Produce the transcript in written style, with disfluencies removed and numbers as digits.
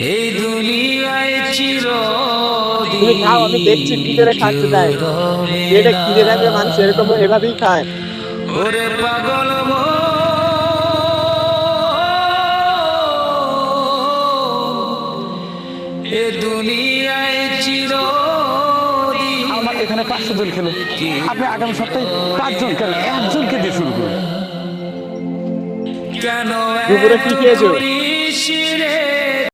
এই দুনিয়ায় তুমি খাও, আমি দেখছি কি করে খাচ্ছে তাই। এটা খিদে থাকলে মানুষ এরকম এভাবেই খায়। ওরে পাগল মন, এ দুনিয়ায় চিরদিন। আমার এখানে 500 জন খেলো, আপনি আগামী সপ্তাহে 5 জন কেন, একজনকে দিয়ে শুরু করুন। কেন দুপুরে কি খেয়েছো? করি